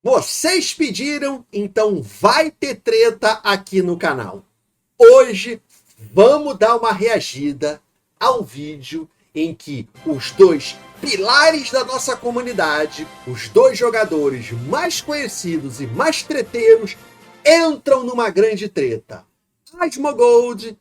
Vocês pediram, então vai ter treta aqui no canal. Hoje vamos dar uma reagida ao vídeo em que os dois pilares da nossa comunidade, os dois jogadores mais conhecidos e mais treteiros, entram numa grande treta. Asmongold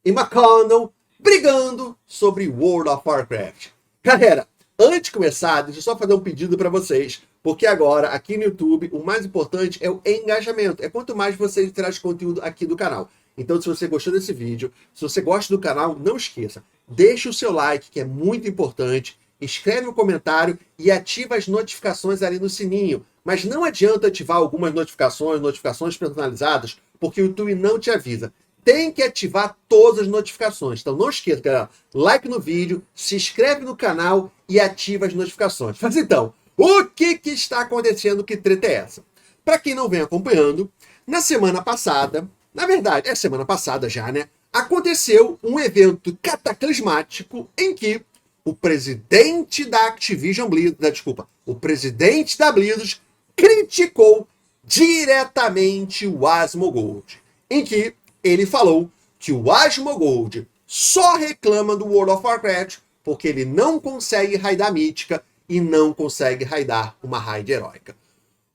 e McConnell brigando sobre World of Warcraft. Galera, antes de começar, deixa eu só fazer um pedido para vocês, porque agora, aqui no YouTube, o mais importante é o engajamento. É quanto mais vocês trazem conteúdo aqui do canal. Então, se você gostou desse vídeo, se você gosta do canal, não esqueça. Deixe o seu like, que é muito importante. Escreve um comentário e ativa as notificações ali no sininho. Mas não adianta ativar algumas notificações personalizadas, porque o YouTube não te avisa. Tem que ativar todas as notificações. Então não esqueça, galera. Like no vídeo, se inscreve no canal e ativa as notificações. Mas então, o que está acontecendo? Que treta é essa? Para quem não vem acompanhando, na semana passada, na verdade, é semana passada já, né? Aconteceu um evento cataclismático em que o presidente da Activision Blizzard, o presidente da Blizzard criticou diretamente o Asmongold, em que ele falou que o Asmongold só reclama do World of Warcraft porque ele não consegue raidar mítica e não consegue raidar uma raid heróica.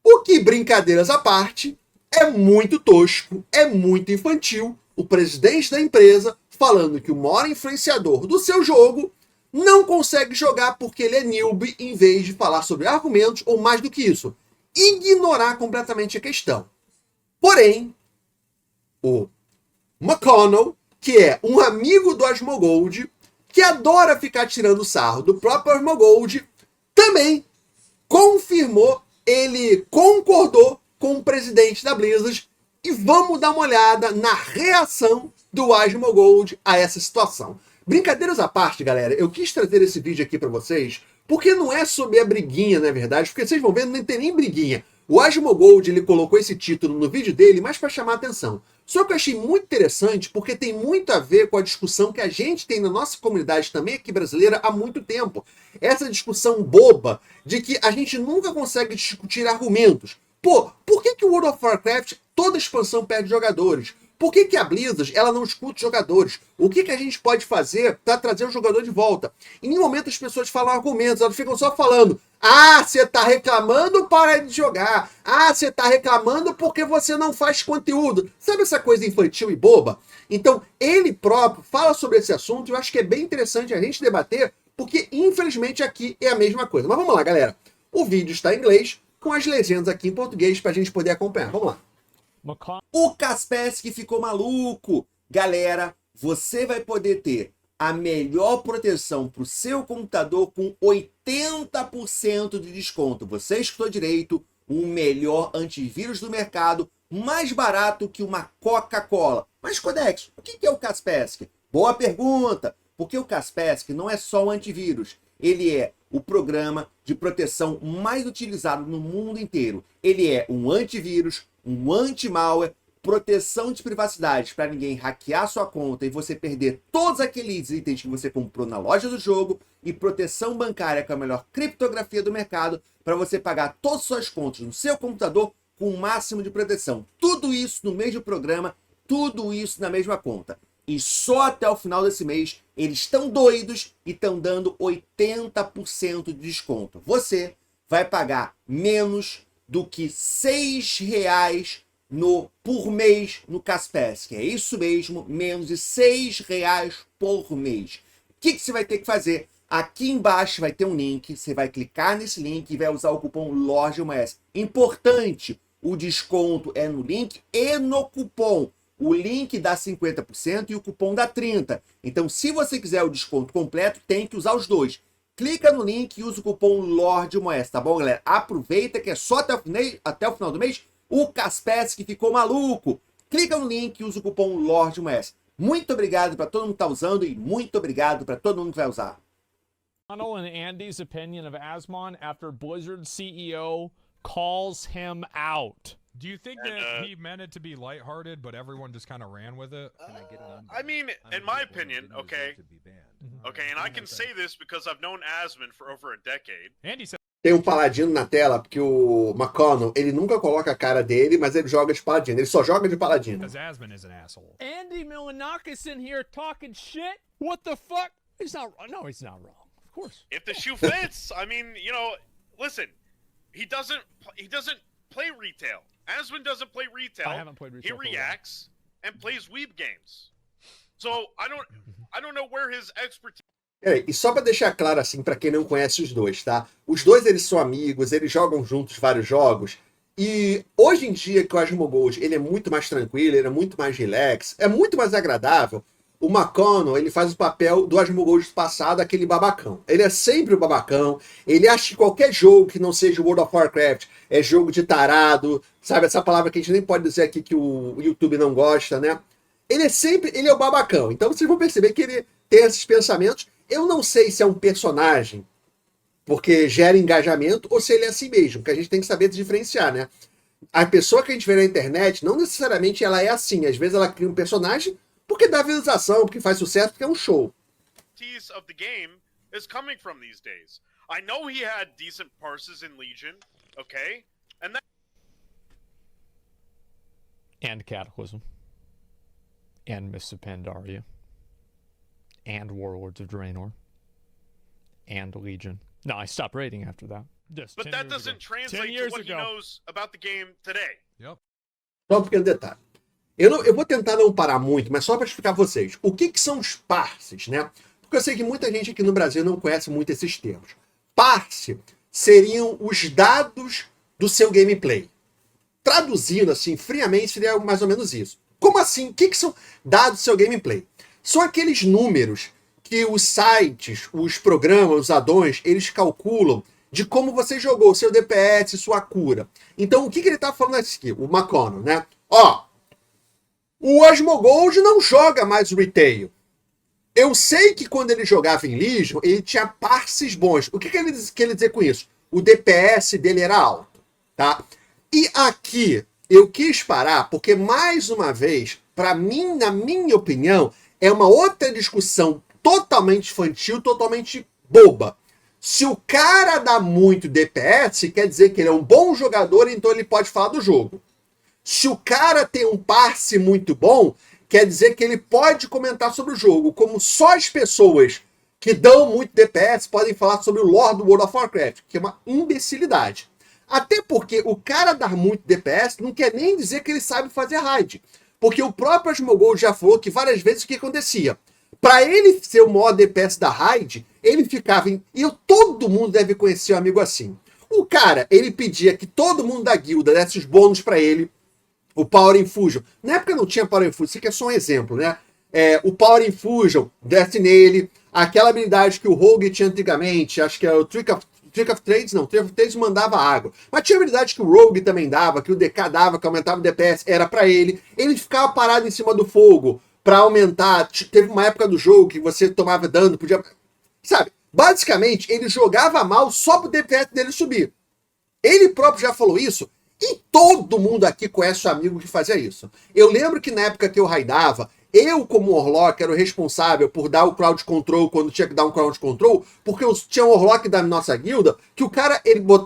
O que, brincadeiras à parte, é muito tosco, é muito infantil. O presidente da empresa falando que o maior influenciador do seu jogo não consegue jogar porque ele é noob, em vez de falar sobre argumentos ou, mais do que isso, ignorar completamente a questão. Porém, o McConnell, que é um amigo do Asmongold, que adora ficar tirando sarro do próprio Asmongold, também confirmou, ele concordou com o presidente da Blizzard, e vamos dar uma olhada na reação do Asmongold a essa situação. Brincadeiras à parte, galera, eu quis trazer esse vídeo aqui para vocês, porque não é sobre a briguinha, na verdade, porque vocês vão ver, não tem nem briguinha. O Asmongold, ele colocou esse título no vídeo dele, mas para chamar a atenção. Só que eu achei muito interessante, porque tem muito a ver com a discussão que a gente tem na nossa comunidade também aqui brasileira há muito tempo. Essa discussão boba de que a gente nunca consegue discutir argumentos. Pô, por que o World of Warcraft, toda expansão perde jogadores? Por que a Blizzard, ela não escuta os jogadores? O que a gente pode fazer para trazer o jogador de volta? Em nenhum momento as pessoas falam argumentos, elas ficam só falando: ah, você tá reclamando, para de jogar. Ah, você tá reclamando porque você não faz conteúdo. Sabe essa coisa infantil e boba? Então, ele próprio fala sobre esse assunto e eu acho que é bem interessante a gente debater, porque infelizmente aqui é a mesma coisa. Mas vamos lá, galera. O vídeo está em inglês, com as legendas aqui em português para a gente poder acompanhar. Vamos lá. O Kaspersky ficou maluco. Galera, você vai poder ter a melhor proteção para o seu computador com 80% de desconto. Você escutou direito, o melhor antivírus do mercado, mais barato que uma Coca-Cola. Mas, Codex, o que é o Kaspersky? Boa pergunta, porque o Kaspersky não é só um antivírus. Ele é o programa de proteção mais utilizado no mundo inteiro. Ele é um antivírus, um anti-malware, proteção de privacidade para ninguém hackear sua conta e você perder todos aqueles itens que você comprou na loja do jogo, e proteção bancária com a melhor criptografia do mercado para você pagar todas as suas contas no seu computador com o máximo de proteção. Tudo isso no mesmo programa, tudo isso na mesma conta. E só até o final desse mês eles estão doidos e estão dando 80% de desconto. Você vai pagar menos do que R$6 por mês no Kaspersky. É isso mesmo, menos de R$6 por mês. O que você vai ter que fazer? Aqui embaixo vai ter um link, você vai clicar nesse link e vai usar o cupom LORDMONS. Importante, o desconto é no link e no cupom. O link dá 50% e o cupom dá 30%. Então, se você quiser o desconto completo, tem que usar os dois. Clica no link e usa o cupom LORDMOS, tá bom, galera? Aproveita que é só até o final do mês. O Kaspersky ficou maluco. Clica no link e usa o cupom LORDMOS. Muito obrigado para todo mundo que está usando e muito obrigado para todo mundo que vai usar. Donald and Andy's opinion of Asmon after Blizzard CEO calls him out. Do you think that he meant it to be lighthearted, but everyone just kind of ran with it? I mean, in my opinion, okay, and I can say this because I've known Asmon for over a decade. Andy said tem um paladino na tela, porque o McConnell, ele nunca coloca a cara dele, mas ele joga de paladino. Ele só joga de paladino. Because Asmon is an asshole. Andy Milanakis in here talking shit? What the fuck? He's not, no, he's not wrong. Of course. If the shoe fits, I mean, you know, listen, he doesn't play retail. Asmon doesn't play retail. I haven't played retail. He reacts and plays weeb games. So I don't know where his expertise. E só pra deixar claro assim, pra quem não conhece os dois, tá? Os dois, eles são amigos, eles jogam juntos vários jogos. E hoje em dia que o Asmongold, ele é muito mais tranquilo, ele é muito mais relax, é muito mais agradável. O McConnell, ele faz o papel do Asmongold passado, aquele babacão. Ele é sempre o babacão. Ele acha que qualquer jogo que não seja World of Warcraft é jogo de tarado, sabe? Essa palavra que a gente nem pode dizer aqui que o YouTube não gosta, né? Ele é o babacão. Então vocês vão perceber que ele tem esses pensamentos. Eu não sei se é um personagem porque gera engajamento ou se ele é assim mesmo, que a gente tem que saber diferenciar, né? A pessoa que a gente vê na internet, não necessariamente ela é assim. Às vezes ela cria um personagem porque dá visualização, porque faz sucesso, porque é um show. Of the game is coming from these days. I know he had decent parses in Legion, okay? And Cataclysm. And Mists of Pandaria. And Warlords of Draenor. And Legion. No, I stopped raiding after that. Just but that doesn't translate to what he knows about the game today. Yep. Só um pequeno detalhe. Eu vou tentar não parar muito, mas só para explicar a vocês. O que são os parses, né? Porque eu sei que muita gente aqui no Brasil não conhece muito esses termos. Parse seriam os dados do seu gameplay. Traduzindo assim, friamente, seria mais ou menos isso. Como assim? O que são dados do seu gameplay? São aqueles números que os sites, os programas, os addons, eles calculam de como você jogou, seu DPS, sua cura. Então, o que ele tá falando aqui? O McConnell, né? Ó, o Asmongold não joga mais retail. Eu sei que quando ele jogava em Legion, ele tinha parses bons. O que ele quer dizer com isso? O DPS dele era alto, tá? E aqui, eu quis parar, porque, mais uma vez, para mim, na minha opinião, é uma outra discussão totalmente infantil, totalmente boba. Se o cara dá muito DPS, quer dizer que ele é um bom jogador, então ele pode falar do jogo. Se o cara tem um parse muito bom, quer dizer que ele pode comentar sobre o jogo, como só as pessoas que dão muito DPS podem falar sobre o lore do World of Warcraft, que é uma imbecilidade. Até porque o cara dar muito DPS não quer nem dizer que ele sabe fazer raid. Porque o próprio Asmongold já falou que várias vezes o que acontecia? Para ele ser o maior DPS da raid, ele ficava em... E todo mundo deve conhecer um amigo assim. O cara, ele pedia que todo mundo da guilda desse os bônus para ele. O Power Infusion. Na época não tinha Power Infusion, isso aqui é só um exemplo, né? O Power Infusion desce nele. Aquela habilidade que o Rogue tinha antigamente, acho que é o Trick of Trades, não. Trick of Trades mandava água. Mas tinha habilidade que o Rogue também dava, que o DK dava, que aumentava o DPS, era pra ele. Ele ficava parado em cima do fogo pra aumentar. Teve uma época do jogo que você tomava dano, podia... Sabe? Basicamente, ele jogava mal só pro DPS dele subir. Ele próprio já falou isso. E todo mundo aqui conhece o amigo que fazia isso. Eu lembro que na época que eu raidava, eu como Warlock era o responsável por dar o crowd control quando tinha que dar um crowd control, porque eu tinha um Warlock da nossa guilda, que o cara,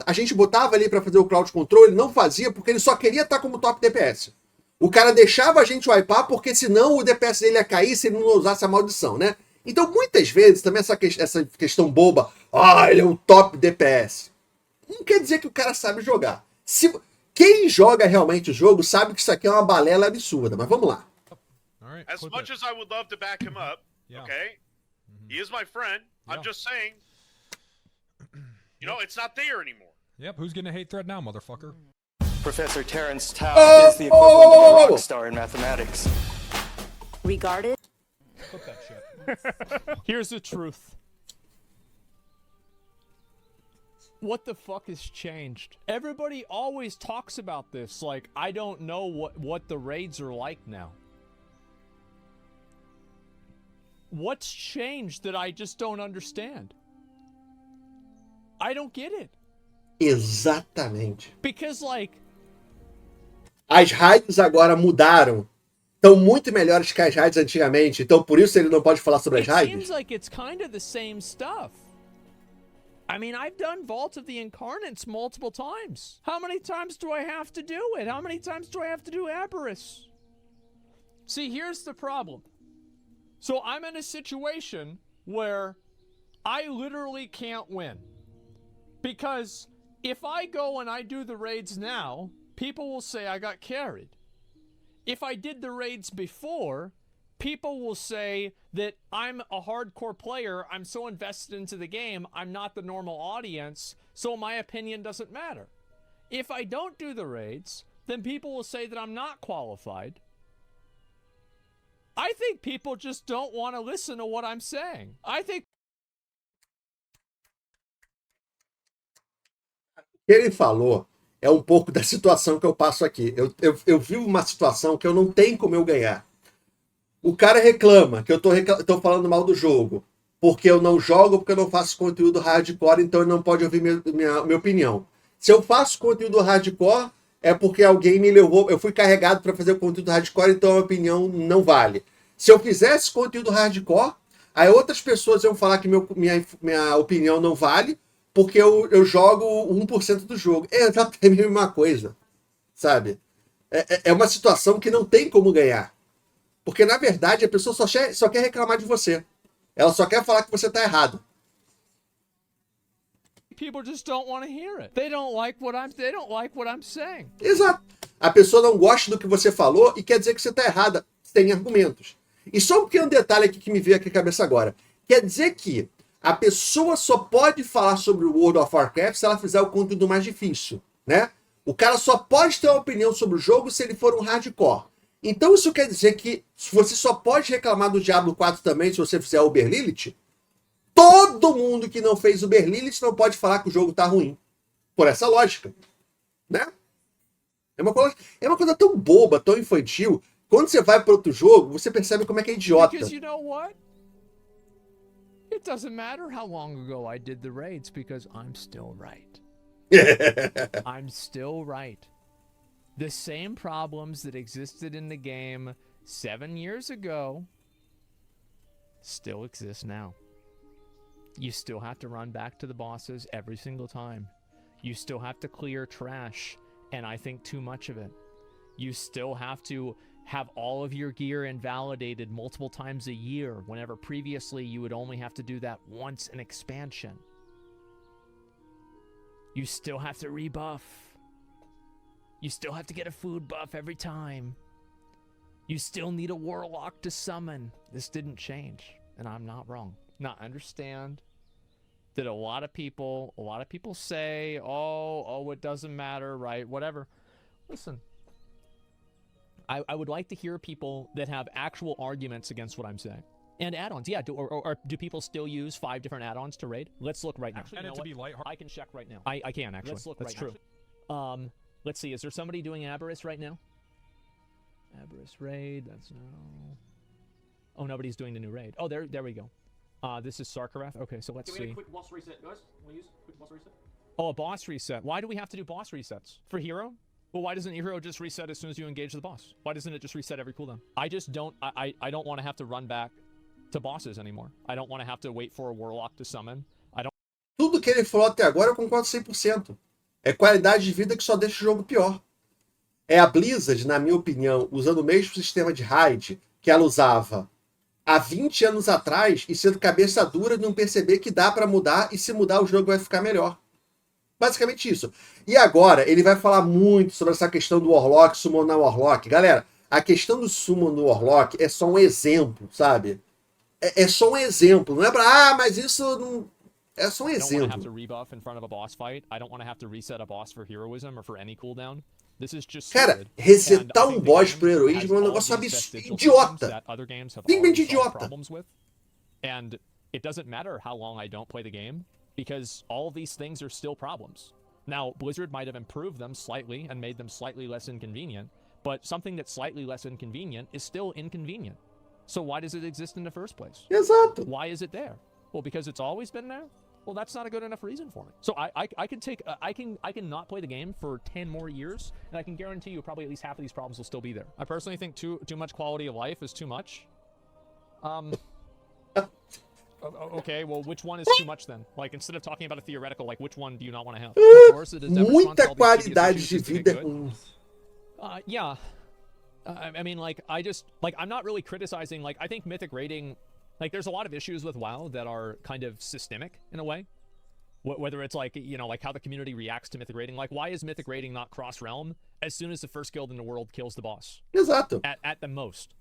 a gente botava ali pra fazer o crowd control, ele não fazia porque ele só queria estar como top DPS. O cara deixava a gente wipear porque senão o DPS dele ia cair se ele não usasse a maldição, né? Então muitas vezes também essa questão boba, ele é um top DPS. Não quer dizer que o cara sabe jogar. Quem joga realmente o jogo sabe que isso aqui é uma balela absurda, mas vamos lá. As much as I would love to back him up, okay? He is my friend. I'm just saying, you know, it's not there anymore. Yep, who's gonna hate thread now, motherfucker? Professor Terrence Tao is the equivalent of a rock star in mathematics. Regarded. Put that shit. Here's the truth. What the fuck has changed? Everybody always talks about this, like, I don't know what the raids are like now. What's changed that I just don't understand? I don't get it. Exatamente. Because, like... As raids agora mudaram. Estão muito melhores que as raids antigamente. Então por isso ele não pode falar sobre as raids? It seems like it's kind of the same stuff. I mean, I've done Vault of the Incarnates multiple times. How many times do I have to do it? How many times do I have to do Aberrus? See, here's the problem. So I'm in a situation where I literally can't win. Because if I go and I do the raids now, people will say I got carried. If I did the raids before, people will say that I'm a hardcore player, I'm so invested into the game, I'm not the normal audience, so my opinion doesn't matter. If I don't do the raids, then people will say that I'm not qualified. I think people just don't want to listen to what I'm saying. I think... O que ele falou é um pouco da situação que eu passo aqui. Eu vivo uma situação que eu não tenho como eu ganhar. O cara reclama que eu tô falando mal do jogo, porque eu não jogo, porque eu não faço conteúdo hardcore, então ele não pode ouvir minha opinião. Se eu faço conteúdo hardcore, é porque alguém me levou, eu fui carregado para fazer o conteúdo hardcore, então a minha opinião não vale. Se eu fizesse conteúdo hardcore, aí outras pessoas iam falar que minha opinião não vale, porque eu jogo 1% do jogo. É exatamente a mesma coisa, sabe? É uma situação que não tem como ganhar. Porque, na verdade, a pessoa só quer reclamar de você. Ela só quer falar que você tá errado. People just don't want to hear it. They don't like what I'm saying. Exato. A pessoa não gosta do que você falou e quer dizer que você tá errada. Tem argumentos. E só um pequeno detalhe aqui que me veio aqui à cabeça agora. Quer dizer que a pessoa só pode falar sobre o World of Warcraft se ela fizer o conteúdo mais difícil, né? O cara só pode ter uma opinião sobre o jogo se ele for um hardcore. Então isso quer dizer que você só pode reclamar do Diablo 4 também se você fizer Uber Lilith? Todo mundo que não fez Uber Lilith não pode falar que o jogo tá ruim. Por essa lógica, né? É uma coisa tão boba, tão infantil. Quando você vai para outro jogo, você percebe como é que é idiota. Because you know what? It doesn't matter how long ago I did the raids because I'm still right. I'm still right. The same problems that existed in the game 7 years ago still exist now. You still have to run back to the bosses every single time. You still have to clear trash, and I think too much of it. You still have to have all of your gear invalidated multiple times a year, whenever previously you would only have to do that once in expansion. You still have to rebuff. You still have to get a food buff every time. You still need a warlock to summon. This didn't change, and I'm not wrong. Now, I understand that a lot of people say, oh, it doesn't matter, right? Whatever. Listen, I would like to hear people that have actual arguments against what I'm saying. And add-ons, yeah. Do people still use 5 different add-ons to raid? Let's look right now. Actually, you know to be I can check right now. I can, actually. Let's look. That's right true. Now. Let's see. Is there somebody doing Aberrus right now? Aberrus raid. That's no. Oh, nobody's doing the new raid. Oh, there we go. This is Sarkarath. Okay, so let's see. Can we quick boss reset, guys? Want to use quick boss reset? Oh, a boss reset. Why do we have to do boss resets? For hero? Well, why doesn't your hero just reset as soon as you engage the boss? Why doesn't it just reset every cooldown? I just don't. I don't want to have to run back to bosses anymore. I don't want to have to wait for a warlock to summon. I don't. Tudo que ele falou até agora eu concordo 100%. É qualidade de vida que só deixa o jogo pior. É a Blizzard, na minha opinião, usando o mesmo sistema de raid que ela usava há 20 anos atrás e sendo cabeça dura de não perceber que dá para mudar e se mudar o jogo vai ficar melhor. Basicamente isso. E agora ele vai falar muito sobre essa questão do Warlock, summonar Warlock. Galera, a questão do summon no Warlock é só um exemplo, sabe? É só um exemplo. Não é pra, mas isso não... É só um exemplo. I don't want to have to rebuff in front of a boss fight. I don't want to have to reset a boss for heroism or for any cooldown. This is just Cara, resetar um boss pro heroísmo é um negócio idiota. Simplesmente idiota. And it doesn't matter how long I don't play the game, because all of these things are still problems. Now, Blizzard might have improved them slightly and made them slightly less inconvenient, but something that's slightly less inconvenient is still inconvenient. So why does it exist in the first place? Exato. Why is it there? Well, because it's always been there? Well, that's not a good enough reason for me. So I can not play the game for 10 more years, and I can guarantee you probably at least half of these problems will still be there. I personally think too much quality of life is too much. Okay, well, which one is too much then? Like, instead of talking about a theoretical, like, which one do you not want to have? Of course, it is never fun Muita to all these tedious qualidade issues de just to get vida é good. ruim. Yeah. I mean, like, I'm not really criticizing, like, I think mythic rating, like, there's a lot of issues with WoW that are kind of systemic in a way. Whether it's like, you know, like how the community reacts to mythic rating. Like, why is mythic rating not cross-realm as soon as the first guild in the world kills the boss? Exato. At the most.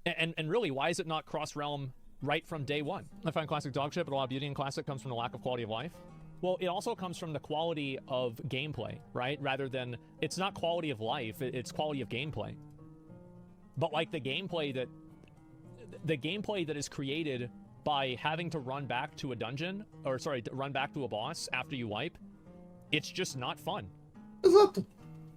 And really, why is it not cross-realm right from day one? I find classic dog shit, but a lot of beauty in classic comes from the lack of quality of life. Well, it also comes from the quality of gameplay, right? Rather than, it's not quality of life, it's quality of gameplay. But like the gameplay that is created by having to run back to a dungeon, or sorry, run back to a boss after you wipe, it's just not fun. Exato.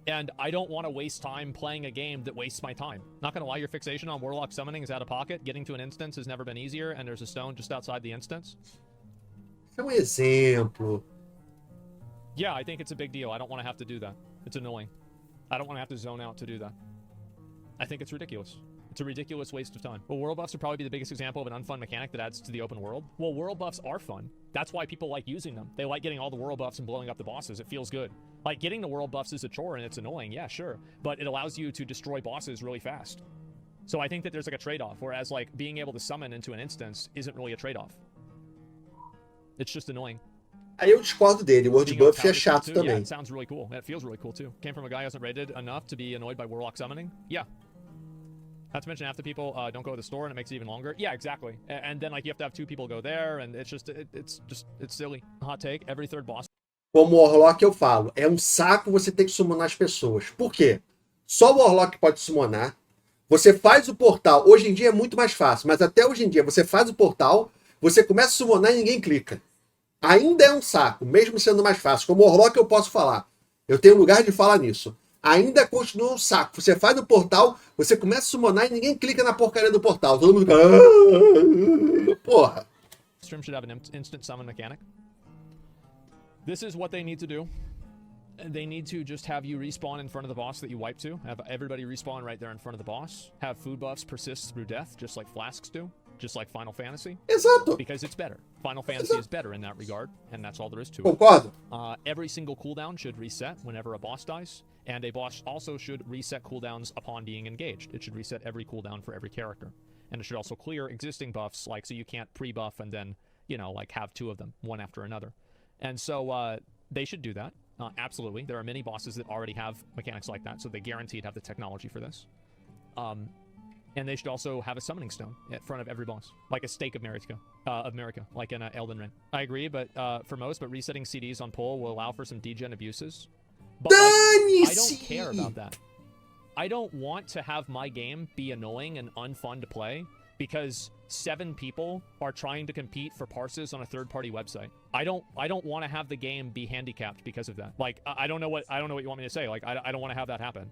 And I don't want to waste time playing a game that wastes my time. Not gonna lie, your fixation on Warlock summoning is out of pocket. Getting to an instance has never been easier, and there's a stone just outside the instance. É exemplo. Yeah, I think it's a big deal. I don't want to have to do that. It's annoying. I don't want to have to zone out to do that. I think it's ridiculous. It's a ridiculous waste of time. Well, world buffs would probably be the biggest example of an unfun mechanic that adds to the open world. Well, world buffs are fun. That's why people like using them. They like getting all the world buffs and blowing up the bosses. It feels good. Like, getting the world buffs is a chore and it's annoying, yeah, sure. But it allows you to destroy bosses really fast. So I think that there's like a trade-off, whereas like being able to summon into an instance isn't really a trade-off. It's just annoying. Aí eu discordo dele. O World Buff é chato também. Yeah, it sounds really cool. It feels really cool too. Came from a guy who hasn't rated enough to be annoyed by Warlock summoning. Yeah. Not to mention half the people don't go to the store and it makes it even longer. Yeah, exactly. And then like you have to have 2 people go there and it's just it's silly. Hot take, every third boss. Como Warlock eu falo, é um saco você ter que summonar as pessoas. Por quê? Só o Warlock pode summonar. Você faz o portal. Hoje em dia é muito mais fácil, mas até hoje em dia você faz o portal, você começa a summonar e ninguém clica. Ainda é um saco, mesmo sendo mais fácil. Como Warlock eu posso falar. Eu tenho lugar de falar nisso. Ainda continua um saco. Você faz o portal, você começa a summonar e ninguém clica na porcaria do portal. Todo mundo fica... Porra. Stream should have an instant summon mechanic. This is what they need to do. They need to just have you respawn in front of the boss that you wipe to. Have everybody respawn right there in front of the boss. Have food buffs persist through death, just like flasks do. Just like Final Fantasy. Exato. Because it's better. Final Fantasy is better in that regard, and that's all there is to it. Concordo. Every single cooldown should reset whenever a boss dies, and a boss also should reset cooldowns upon being engaged. It should reset every cooldown for every character. And it should also clear existing buffs, like, so you can't pre-buff and then, you know, like, have 2 of them, one after another. And so, they should do that. Absolutely. There are many bosses that already have mechanics like that, so they guaranteed have the technology for this. And they should also have a summoning stone in front of every boss, like a stake of America, like in Elden Ring. I agree, but for most, but resetting CDs on pull will allow for some degen abuses. But like, I don't care about that. I don't want to have my game be annoying and unfun to play because 7 people are trying to compete for parses on a third-party website. I don't want to have the game be handicapped because of that. Like, I don't know what you want me to say. Like, I don't want to have that happen.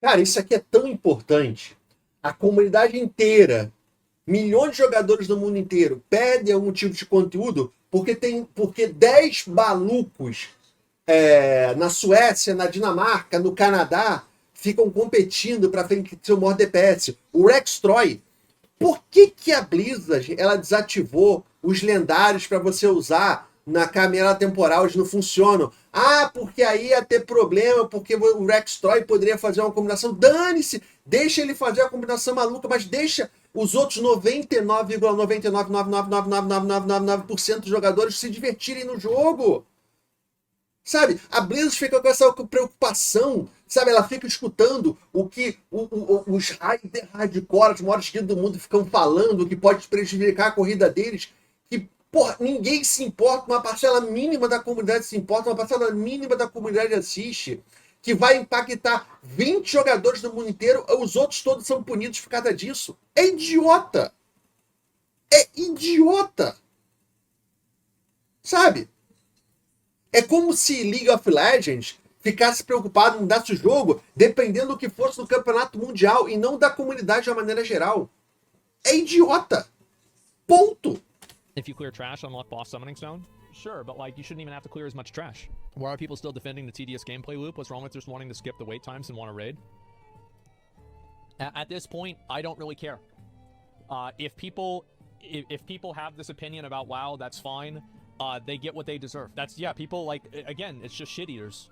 Cara, isso aqui é tão importante. A comunidade inteira, milhões de jogadores do mundo inteiro pedem algum tipo de conteúdo porque 10 malucos na Suécia, na Dinamarca, no Canadá ficam competindo para ser o maior DPS. O Rex Troy, por que a Blizzard ela desativou os lendários para você usar na câmera temporal? Eles não funcionam. Ah, porque aí ia ter problema, porque o Rex Troy poderia fazer uma combinação. Dane-se! Deixa ele fazer a combinação maluca, mas deixa os outros 99,99999999% dos jogadores se divertirem no jogo. Sabe? A Blizzard fica com essa preocupação, sabe? Ela fica escutando o que os hardcore, os maiores guias do mundo ficam falando, que pode prejudicar a corrida deles, que porra, ninguém se importa, uma parcela mínima da comunidade se importa, uma parcela mínima da comunidade assiste, que vai impactar 20 jogadores do mundo inteiro, os outros todos são punidos por causa disso. É idiota! É idiota! Sabe? É como se League of Legends ficasse preocupado em mudar o jogo dependendo do que fosse no campeonato mundial e não da comunidade de uma maneira geral. É idiota! Ponto! If you clear trash, unlock boss summoning stone? Sure, but like, you shouldn't even have to clear as much trash. Why are people still defending the tedious gameplay loop? What's wrong with just wanting to skip the wait times and want to raid? At this point, I don't really care. If people if people have this opinion about WoW, that's fine. They get what they deserve. That's, yeah, people, like, again, it's just shit eaters.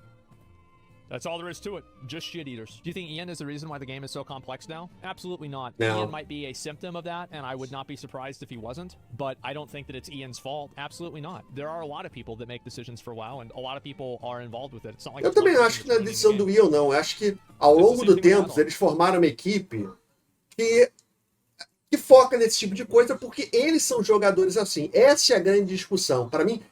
That's all there is to it. Just shit eaters. Do you think Ian is the reason why the game is so complex now? Absolutely not. No. Ian might be a symptom of that, and I would not be surprised if he wasn't. But I don't think that it's Ian's fault. Absolutely not. There are a lot of people that make decisions for WoW, and a lot of people are involved with it. It's not like Eu também acho que não é decisão do Ian, não. Eu acho que ao longo do tempo eles formaram uma equipe que foca nesse tipo de coisa porque eles são jogadores assim. Essa é a grande discussão. Para mim,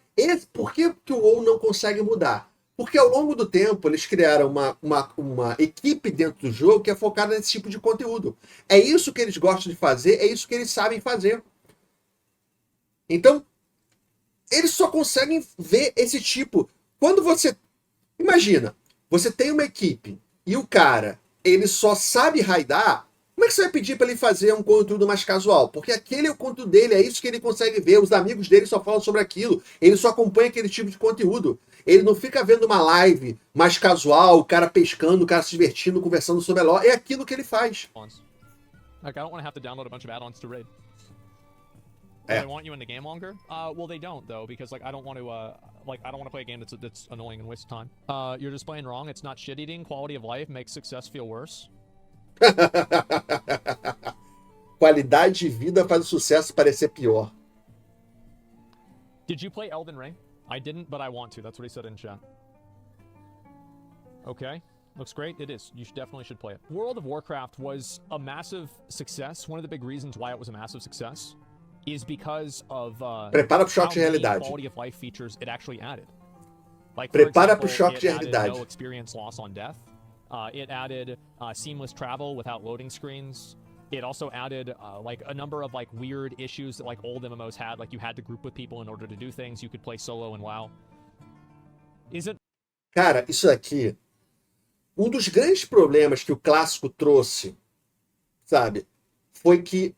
por que o WoW não consegue mudar? Porque ao longo do tempo eles criaram uma equipe dentro do jogo que é focada nesse tipo de conteúdo. É isso que eles gostam de fazer, é isso que eles sabem fazer. Então, eles só conseguem ver esse tipo. Quando você... Imagina, você tem uma equipe e o cara, ele só sabe raidar, como é que você vai pedir para ele fazer um conteúdo mais casual? Porque aquele é o conteúdo dele, é isso que ele consegue ver, os amigos dele só falam sobre aquilo, ele só acompanha aquele tipo de conteúdo. Ele não fica vendo uma live mais casual, o cara pescando, o cara se divertindo, conversando sobre a lore, é aquilo que ele faz. Like, I don't want to have to download a bunch of add-ons to raid. É. They want you in the game longer? Well, they don't though, because like I don't want to I don't want to play a game that's annoying and waste time. You're just playing wrong. It's not shit eating. Quality of life makes success feel worse. Qualidade de vida faz o sucesso parecer pior. Did you play Elden Ring? I didn't, but I want to. That's what he said in chat. Okay. Looks great. It is. You definitely should play it. World of Warcraft was a massive success. One of the big reasons why it was a massive success is because of Prepara pro choque de how many realidade. quality of life features it actually added. Like, for Prepara example, pro choque de it added realidade. no experience loss on death. It added seamless travel without loading screens. It also added like a number of like weird issues that like old MMOs had. Like you had to group with people in order to do things. You could play solo in WoW. Cara, isso aqui, um dos grandes problemas que o clássico trouxe, sabe, foi que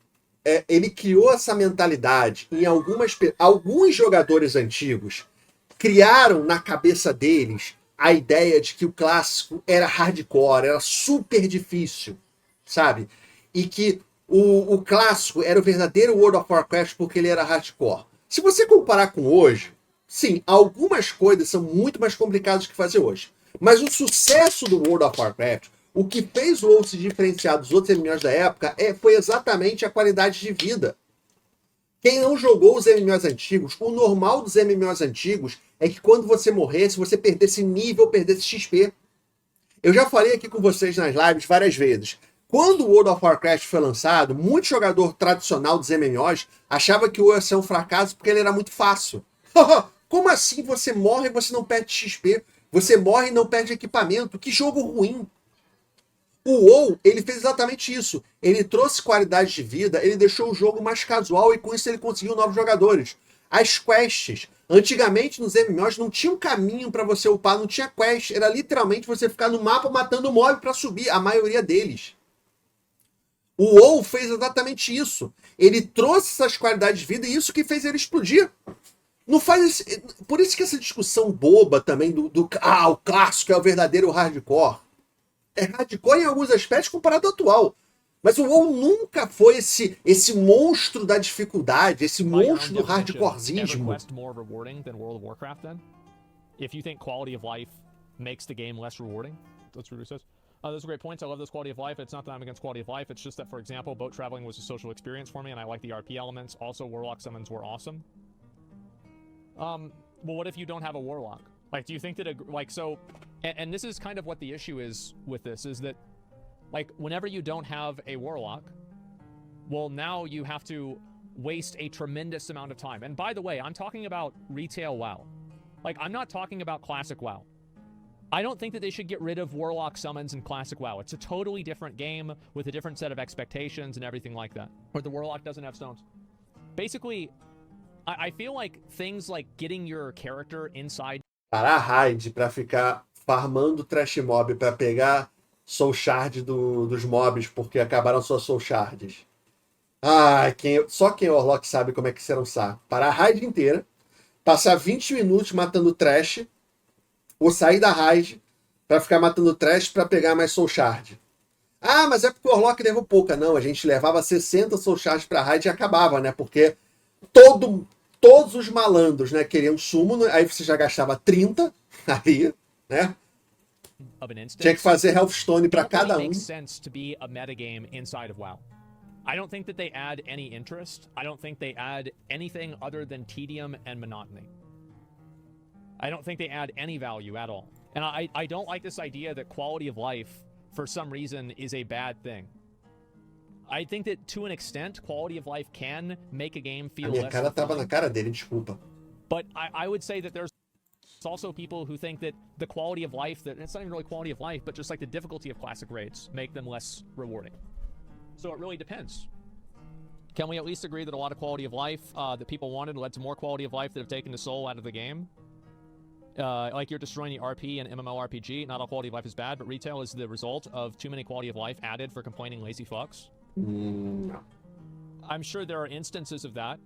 ele criou essa mentalidade em alguns jogadores antigos criaram na cabeça deles a ideia de que o clássico era hardcore, era super difícil, sabe? E que o clássico era o verdadeiro World of Warcraft porque ele era hardcore. Se você comparar com hoje, sim, algumas coisas são muito mais complicadas que fazer hoje. Mas o sucesso do World of Warcraft, o que fez o WoW se diferenciar dos outros MMOs da época, foi exatamente a qualidade de vida. Quem não jogou os MMOs antigos, o normal dos MMOs antigos é que quando você morresse, você perdesse nível, perdesse XP. Eu já falei aqui com vocês nas lives várias vezes. Quando o World of Warcraft foi lançado, muito jogador tradicional dos MMOs achava que o WoW ia ser um fracasso porque ele era muito fácil. Como assim você morre e você não perde XP? Você morre e não perde equipamento? Que jogo ruim! O WoW, ele fez exatamente isso. Ele trouxe qualidade de vida, ele deixou o jogo mais casual e com isso ele conseguiu novos jogadores. As quests, antigamente nos MMOs não tinha um caminho para você upar, não tinha quest, era literalmente você ficar no mapa matando mob para subir, a maioria deles. O WoW fez exatamente isso. Ele trouxe essas qualidades de vida e isso que fez ele explodir. Não faz por isso que essa discussão boba também o clássico é o verdadeiro hardcore. É hardcore em alguns aspectos comparado ao atual. Mas o WoW nunca foi esse monstro da dificuldade, esse monstro do hardcoreismo. If you think quality of life makes the game less rewarding, that's what it says. Those are great points. I love this quality of life. It's not that I'm against quality of life. It's just that, for example, boat traveling was a social experience for me, and I like the RP elements. Also, warlock summons were awesome. Well, what if you don't have a warlock? Like, do you think that and this is kind of what the issue is with this, is that, like, whenever you don't have a warlock, well, now you have to waste a tremendous amount of time. And by the way, I'm talking about retail WoW. Like, I'm not talking about classic WoW. I don't think that they should get rid of warlock summons in classic WoW. It's a totally different game with a different set of expectations and everything like that. Where the warlock doesn't have stones. Basically, I feel like things like getting your character inside... Parar a raid pra ficar farmando trash mob pra pegar soul shard dos mobs porque acabaram suas soul shards. Só quem é Warlock sabe como é que será um saco. Parar a raid inteira, passar 20 minutos matando trash, ou sair da raid pra ficar matando trash pra pegar mais soul shard. Ah, mas é porque o Warlock levou pouca. Não, a gente levava 60 soul charges pra raid e acabava, né? Porque todos os malandros, né, queriam sumo, aí você já gastava 30 aí, né? Tinha que fazer Healthstone pra cada um. I don't think that they add any interest. I don't think they add anything other than tedium and monotony. I don't think they add any value at all. And I don't like this idea that quality of life, for some reason, is a bad thing. I think that, to an extent, quality of life can make a game feel less cara tava fun. na cara dele, desculpa. But I would say that there's also people who think that the quality of life, that it's not even really quality of life, but just like the difficulty of classic raids make them less rewarding. So it really depends. Can we at least agree that a lot of quality of life that people wanted led to more quality of life that have taken the soul out of the game? Like you're destroying the RP and MMORPG. Not all quality of life is bad, but retail is the result of too many quality of life added for complaining lazy fucks. No. I'm sure there are instances of that.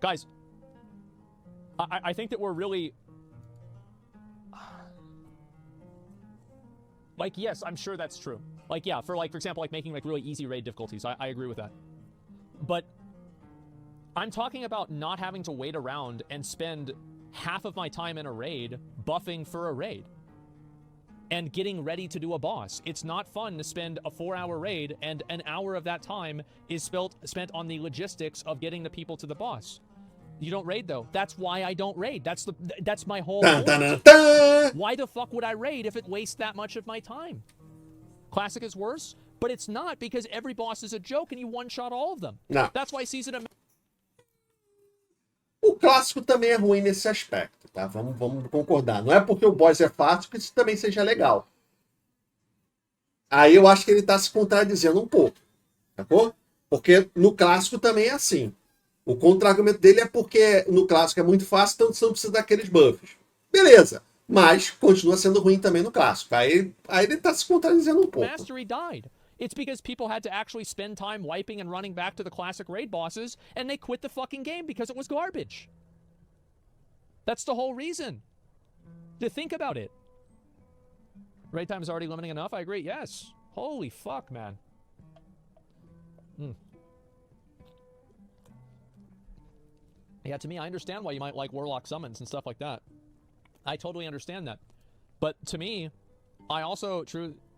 Guys, I think that we're really... Like, yes, I'm sure that's true. Like, yeah, for example, like making like really easy raid difficulties. I agree with that. But I'm talking about not having to wait around and spend half of my time in a raid buffing for a raid and getting ready to do a boss. It's not fun to spend a 4-hour raid and an hour of that time is spent on the logistics of getting the people to the boss. You don't raid though. That's why I don't raid. That's my whole point. Why the fuck would I raid if it wastes that much of my time? Classic is worse, but it's not, because every boss is a joke and you one-shot all of them. Não. That's why Season of... O clássico também é ruim nesse aspecto, tá? Vamos concordar. Não é porque o boss é fácil que isso também seja legal. Aí eu acho que ele tá se contradizendo um pouco, sacou? Porque no clássico também é assim. O contra-argumento dele é porque no clássico é muito fácil, então você não precisa daqueles buffs. Beleza. Mas continua sendo ruim também no clássico. Aí ele tá se contradizendo um pouco. Mastery died. It's because people had to actually spend time wiping and running back to the classic raid bosses, and they quit the fucking game because it was garbage. That's the whole reason. To think about it. Raid time is already limiting enough? I agree. Yes. Holy fuck, man. Yeah, to me, I understand why you might like Warlock summons and stuff like that. I totally understand that. But to me, I also...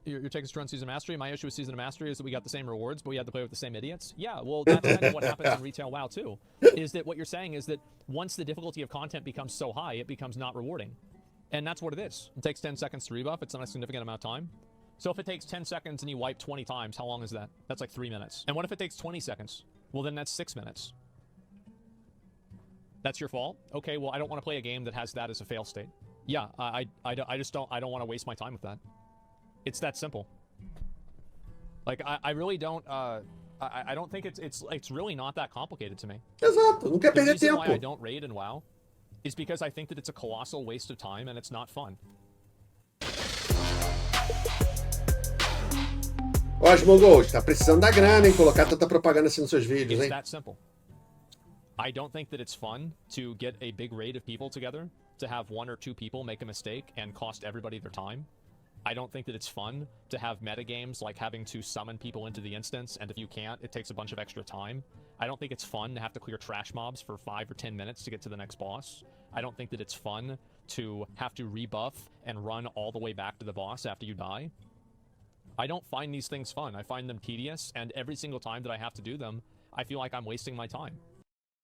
You're taking us to run Season of Mastery. My issue with Season of Mastery is that we got the same rewards, but we had to play with the same idiots. Yeah, well, that's kind of what happens in retail WoW, too. Is that what you're saying is that once the difficulty of content becomes so high, it becomes not rewarding. And that's what it is. It takes 10 seconds to rebuff. It's not a significant amount of time. So if it takes 10 seconds and you wipe 20 times, how long is that? That's like 3 minutes. And what if it takes 20 seconds? Well, then that's 6 minutes. That's your fault? Okay, well, I don't want to play a game that has that as a fail state. Yeah, I just don't want to waste my time with that. It's that simple. Like, I really don't, I don't think it's really not that complicated to me. Exato, não quer perder tempo. The reason why I don't raid in WoW is because I think that it's a colossal waste of time and it's not fun. Ó, Smogold, tá precisando da grana, hein? Colocar tanta propaganda assim nos seus vídeos, It's hein? that simple. I don't think that it's fun to get a big raid of people together, to have 1 or 2 people make a mistake and cost everybody their time. I don't think that it's fun to have metagames like having to summon people into the instance, and if you can't, it takes a bunch of extra time. I don't think it's fun to have to clear trash mobs for 5 or 10 minutes to get to the next boss. I don't think that it's fun to have to rebuff and run all the way back to the boss after you die. I don't find these things fun. I find them tedious, and every single time that I have to do them, I feel like I'm wasting my time.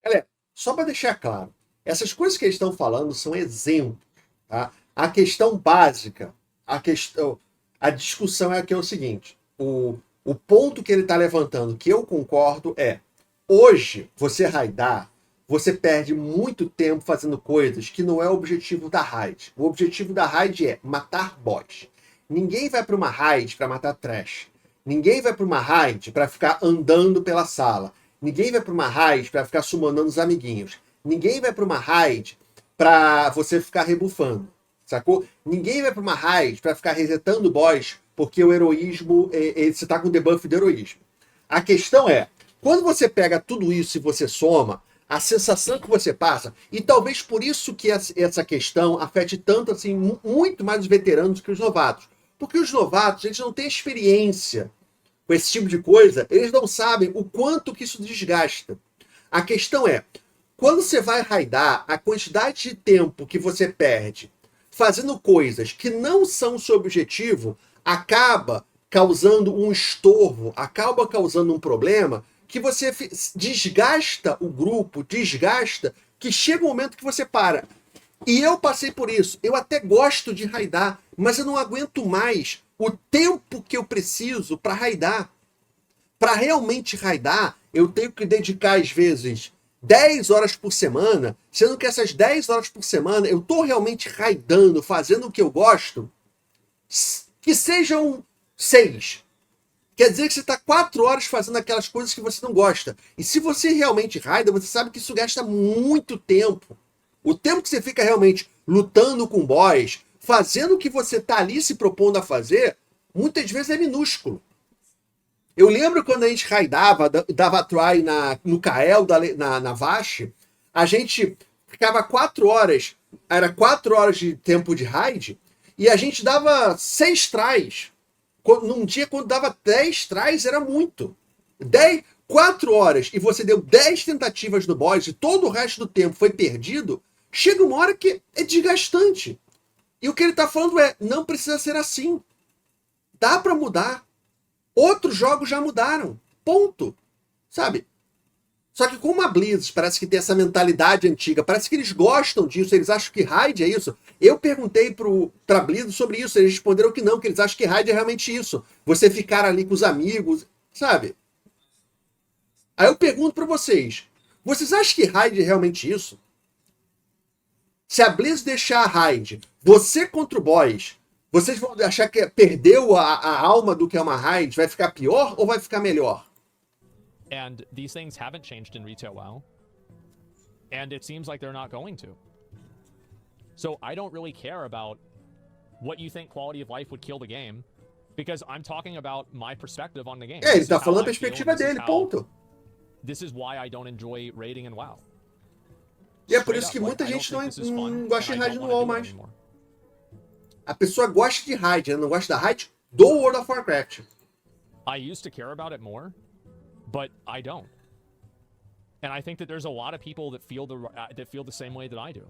Galera, só para deixar claro, essas coisas que eles estão falando são exemplos, tá? A questão básica, a discussão é que é o seguinte, o ponto que ele está levantando, que eu concordo, é: hoje, você raidar, você perde muito tempo fazendo coisas que não é o objetivo da raid. O objetivo da raid é matar boss. Ninguém vai para uma raid para matar trash. Ninguém vai para uma raid para ficar andando pela sala. Ninguém vai para uma raid para ficar summonando os amiguinhos. Ninguém vai para uma raid para você ficar rebufando. Sacou? Ninguém vai para uma raid para ficar resetando o boss porque o heroísmo, você está com debuff de heroísmo. A questão é, quando você pega tudo isso e você soma, a sensação que você passa, e talvez por isso que essa questão afete tanto assim, muito mais os veteranos que os novatos. Porque os novatos, eles não têm experiência com esse tipo de coisa, eles não sabem o quanto que isso desgasta. A questão é, quando você vai raidar, a quantidade de tempo que você perde fazendo coisas que não são seu objetivo, acaba causando um estorvo, acaba causando um problema que você desgasta o grupo, desgasta, que chega um momento que você para. E eu passei por isso. Eu até gosto de raidar, mas eu não aguento mais o tempo que eu preciso para raidar. Para realmente raidar, eu tenho que dedicar, às vezes, 10 horas por semana, sendo que essas 10 horas por semana eu tô realmente raidando, fazendo o que eu gosto, que sejam 6. Quer dizer que você está 4 horas fazendo aquelas coisas que você não gosta. E se você realmente raida, você sabe que isso gasta muito tempo. O tempo que você fica realmente lutando com boss, fazendo o que você tá ali se propondo a fazer, muitas vezes é minúsculo. Eu lembro quando a gente raidava, dava try no Kael, na Vash, a gente ficava 4 horas, era 4 horas de tempo de raid, e a gente dava 6 tries. Num dia, quando dava 10 tries, era muito. 4 horas, e você deu 10 tentativas no boss, e todo o resto do tempo foi perdido, chega uma hora que é desgastante. E o que ele tá falando é, não precisa ser assim. Dá pra mudar. Outros jogos já mudaram. Ponto. Sabe? Só que como a Blizzard parece que tem essa mentalidade antiga, parece que eles gostam disso, eles acham que raid é isso. Eu perguntei pra Blizzard sobre isso, eles responderam que não, que eles acham que raid é realmente isso. Você ficar ali com os amigos, sabe? Aí eu pergunto pra vocês, vocês acham que raid é realmente isso? Se a Blizzard deixar a raid, você contra o boss, vocês vão achar que perdeu a alma do que é uma raid? Vai ficar pior ou vai ficar melhor? And these things haven't changed in retail WoW. And it seems like they're not going to. So I don't really care about what you think quality of life would kill the game, because I'm talking about my perspective on the game. Ele tá falando a perspectiva dele, ponto. This is why I don't enjoy raiding in WoW. E é por isso que muita gente não gosta de raid no WoW mais. A pessoa gosta de raid, ela não gosta da raid do World of Warcraft. I used to care about it more, but I don't. And I think that there's a lot of people that feel the same way that I do.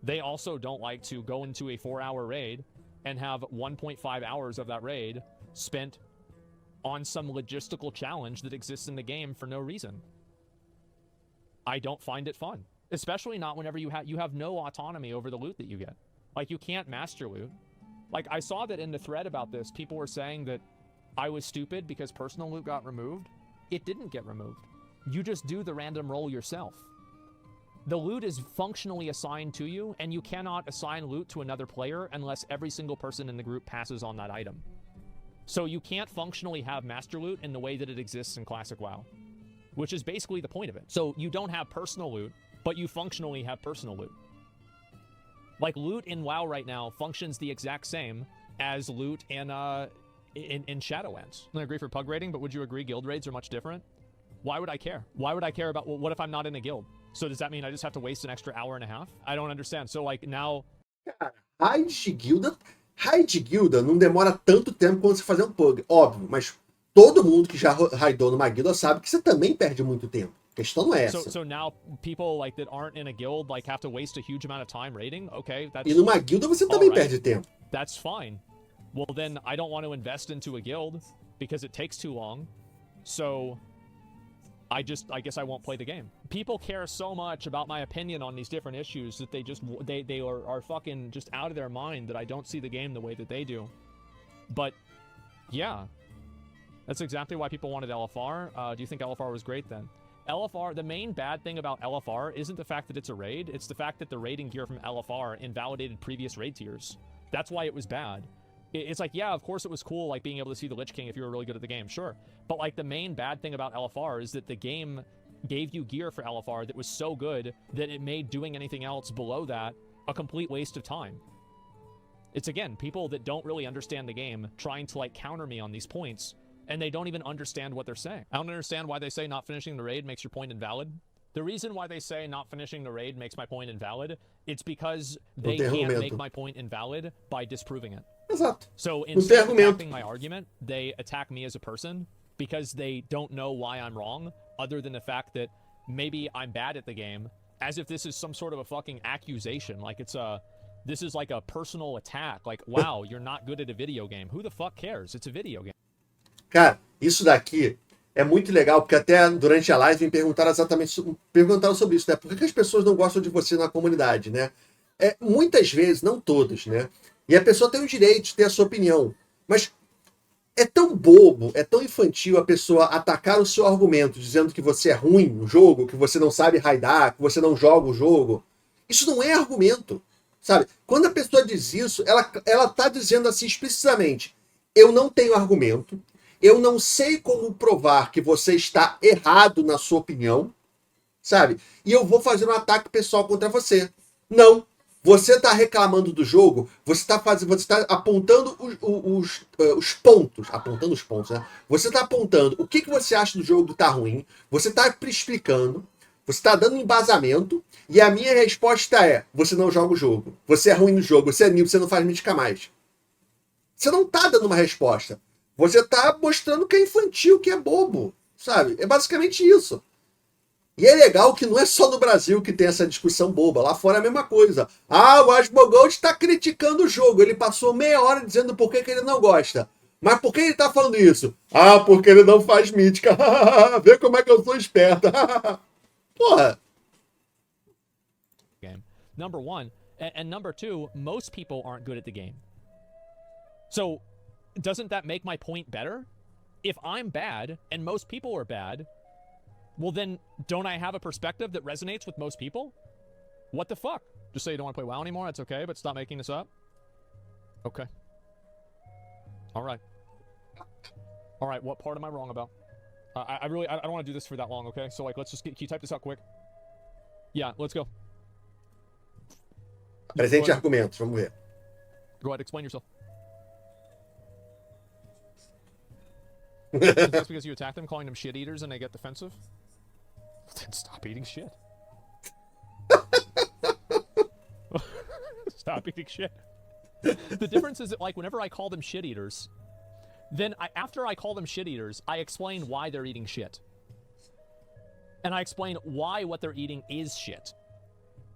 They also don't like to go into a 4-hour raid and have 1.5 hours of that raid spent on some logistical challenge that exists in the game for no reason. I don't find it fun, especially not whenever you have no autonomy over the loot that you get. Like, you can't master loot. Like, I saw that in the thread about this, people were saying that I was stupid because personal loot got removed. It didn't get removed. You just do the random roll yourself. The loot is functionally assigned to you, and you cannot assign loot to another player unless every single person in the group passes on that item. So you can't functionally have master loot in the way that it exists in Classic WoW, which is basically the point of it. So you don't have personal loot, but you functionally have personal loot. Like, loot in WoW right now functions the exact same as loot in Shadowlands. I agree for pug raiding, but would you agree guild raids are much different? Why would I care? Why would I care about, well, what if I'm not in a guild? So does that mean I just have to waste an extra hour and a half? I don't understand. So, like, now... Cara, raid de guilda não demora tanto tempo quando você fazer um pug, óbvio, mas todo mundo que já raidou numa guilda sabe que você também perde muito tempo. A questão não é essa. So now people like that aren't in a guild like have to waste a huge amount of time raiding. Okay, that's... E numa guilda você também perde tempo. That's fine. Well, then I don't want to invest into a guild because it takes too long. So I guess I won't play the game. People care so much about my opinion on these different issues that they are fucking just out of their mind that I don't see the game the way that they do. But yeah, that's exactly why people wanted LFR. Do you think LFR was great then? LFR, the main bad thing about LFR isn't the fact that it's a raid, it's the fact that the raiding gear from LFR invalidated previous raid tiers. That's why it was bad. It's like, yeah, of course it was cool, like, being able to see the Lich King if you were really good at the game, sure. But, like, the main bad thing about LFR is that the game gave you gear for LFR that was so good that it made doing anything else below that a complete waste of time. It's, again, people that don't really understand the game trying to, like, counter me on these points, and they don't even understand what they're saying. I don't understand why they say not finishing the raid makes your point invalid. The reason why they say not finishing the raid makes my point invalid, it's because they can't make my point invalid by disproving it. Exato. So instead of attacking my argument, they attack me as a person because they don't know why I'm wrong, other than the fact that maybe I'm bad at the game, as if this is some sort of a fucking accusation. Like this is like a personal attack. Like, wow, you're not good at a video game. Who the fuck cares? It's a video game. Cara, isso daqui é muito legal, porque até durante a live me perguntaram sobre isso, né? Por que as pessoas não gostam de você na comunidade, né? Muitas vezes, não todas, né? E a pessoa tem o direito de ter a sua opinião. Mas é tão bobo, é tão infantil a pessoa atacar o seu argumento, dizendo que você é ruim no jogo, que você não sabe raidar, que você não joga o jogo. Isso não é argumento, sabe? Quando a pessoa diz isso, ela tá dizendo assim explicitamente: eu não tenho argumento, eu não sei como provar que você está errado na sua opinião, sabe? E eu vou fazer um ataque pessoal contra você. Não. Você está reclamando do jogo, você está apontando os pontos. Apontando os pontos, né? Você está apontando o que você acha do jogo que está ruim, você está explicando, você está dando embasamento, e a minha resposta é: você não joga o jogo, você é ruim no jogo, você é nível, você não faz mítica mais. Você não está dando uma resposta. Você está mostrando que é infantil, que é bobo, sabe? É basicamente isso. E é legal que não é só no Brasil que tem essa discussão boba. Lá fora é a mesma coisa. Ah, o Asmongold está criticando o jogo. Ele passou meia hora dizendo por que ele não gosta. Mas por que ele está falando isso? Ah, porque ele não faz mítica. Vê como é que eu sou esperta. Porra. Game. Number one. And number two, most people aren't good at the game. So, doesn't that make my point better? If I'm bad, and most people are bad, well then, don't I have a perspective that resonates with most people? What the fuck? Just say you don't want to play WoW anymore, that's okay, but stop making this up? Okay. Alright. Alright, what part am I wrong about? I don't want to do this for that long, okay? So, like, let's just can you type this out quick? Yeah, let's go. Presente argumentos, vamos ver. Go ahead, explain yourself. That's because you attack them, calling them shit eaters, and they get defensive? Then stop eating shit. Stop eating shit. The difference is that, like, whenever I call them shit eaters, then after I call them shit eaters, I explain why they're eating shit. And I explain why what they're eating is shit.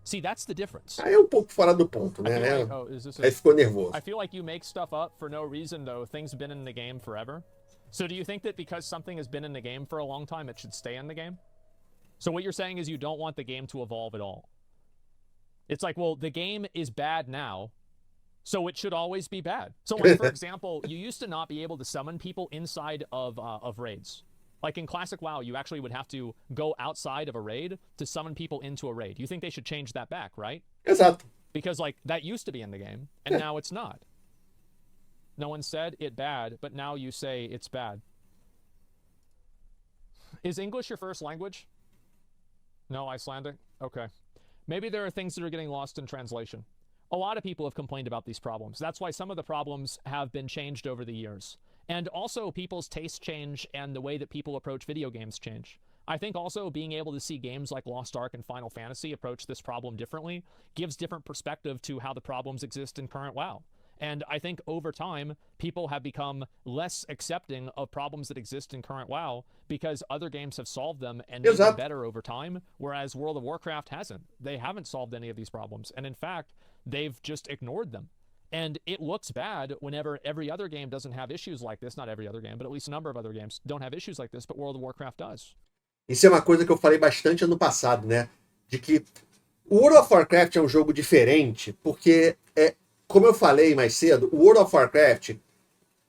See, that's the difference. Aí é um pouco fora do ponto, né? Aí ficou nervoso. I feel like you make stuff up for no reason, though. Things have been in the game forever. So do you think that because something has been in the game for a long time, it should stay in the game? So what you're saying is you don't want the game to evolve at all. It's like, well, the game is bad now, so it should always be bad. So, like, for example, you used to not be able to summon people inside of raids. Like in Classic WoW, you actually would have to go outside of a raid to summon people into a raid. You think they should change that back, right? Exato. Because, like, that used to be in the game, and now it's not. No one said it bad, but now you say it's bad. Is English your first language? No, Icelandic? Okay. Maybe there are things that are getting lost in translation. A lot of people have complained about these problems. That's why some of the problems have been changed over the years. And also people's tastes change and the way that people approach video games change. I think also being able to see games like Lost Ark and Final Fantasy approach this problem differently gives different perspective to how the problems exist in current WoW. And I think over time, people have become less accepting of problems that exist in current WoW because other games have solved them and made them better over time, whereas World of Warcraft hasn't. They haven't solved any of these problems. And in fact, they've just ignored them. And it looks bad whenever every other game doesn't have issues like this. Not every other game, but at least a number of other games don't have issues like this, but World of Warcraft does. Isso é uma coisa que eu falei bastante ano passado, né? De que o World of Warcraft é um jogo diferente, porque, como eu falei mais cedo, o World of Warcraft,